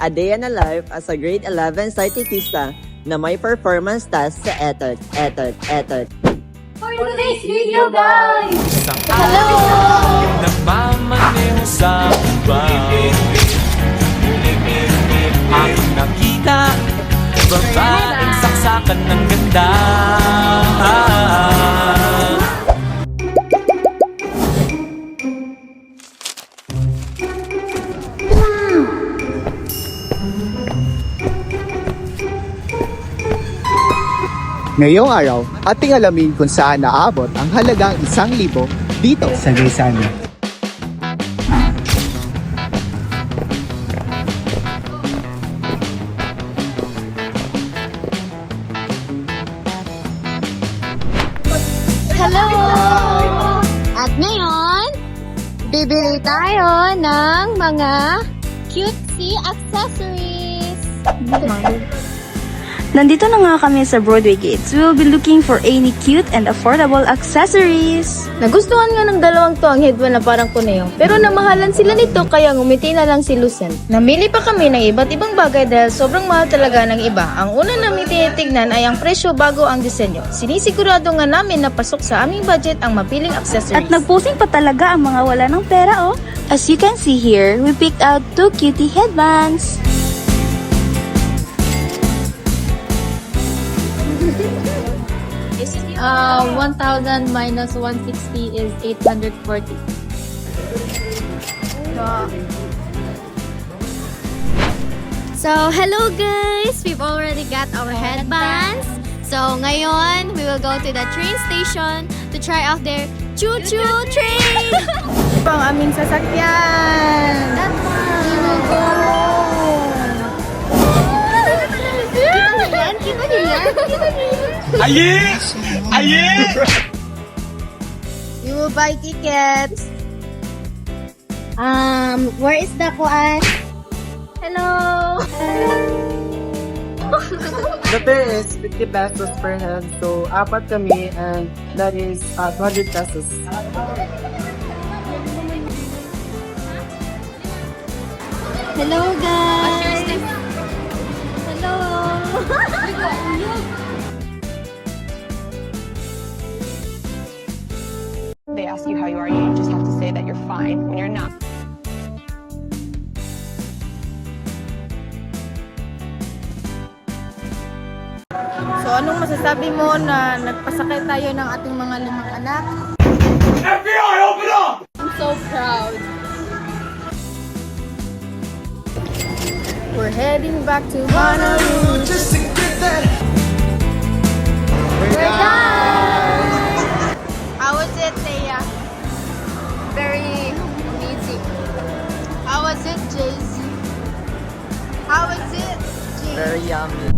A day in a life as a grade 11 cyclista na may performance task sa ETERT. For today's video, guys! Hello! Nagmamaneho sa ubang aking nakita babaeng saksakan ng ganda. Ngayong araw, ating alamin kung saan naabot ang halagang 1,000 dito sa Gaisano. Hello! At ngayon, bibili tayo ng mga cutesy accessories. Nandito na nga kami sa Broadway Gates. We will be looking for any cute and affordable accessories. Nagustuhan nga ng dalawang to ang headband na parang kuneo. Pero namahalan sila nito kaya ngumiti na lang si Lucent. Namili pa kami ng iba't ibang bagay dahil sobrang mahal talaga ng iba. Ang una namin tinitignan ay ang presyo bago ang disenyo. Sinisigurado nga namin na pasok sa aming budget ang mapiling accessories. At nagposing pa talaga ang mga wala ng pera, oh. As you can see here, we picked out 2 cutie headbands. Is 1,000 minus 160 is 840. So, hello guys! We've already got our headbands. So, ngayon, we will go to the train station to try out their choo-choo train! Ito ang aming sasakyan. We will go! Kita niyo yan? Aye! Aye! We will buy tickets. Where is the kuan? Hello! The fare is 50 pesos per head. So, apat kami and that is 200 pesos. Hello guys! Hello! They ask you how you are, you just have to say that you're fine when you're not. So, anong masasabi mo na nagpasakay tayo ng ating mga 5 anak? FBI, open up! I'm so proud. We're heading back to Honolulu. We're done! How was it, Thea? Very amazing. How was it, JC? How was it, Jay? Very yummy.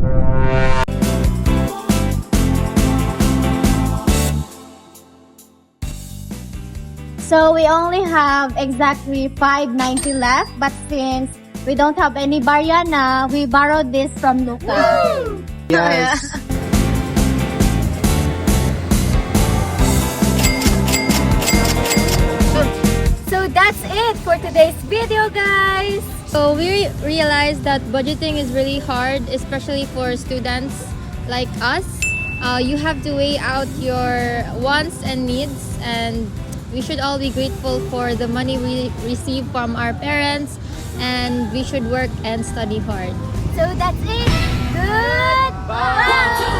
So we only have exactly 590 left, but since we don't have any Bariana, we borrowed this from Luca. Yes. So that's it for today's video, guys. So we realized that budgeting is really hard, especially for students like us. You have to weigh out your wants and needs, and we should all be grateful for the money we receive from our parents, and we should work and study hard. So that's it. Goodbye.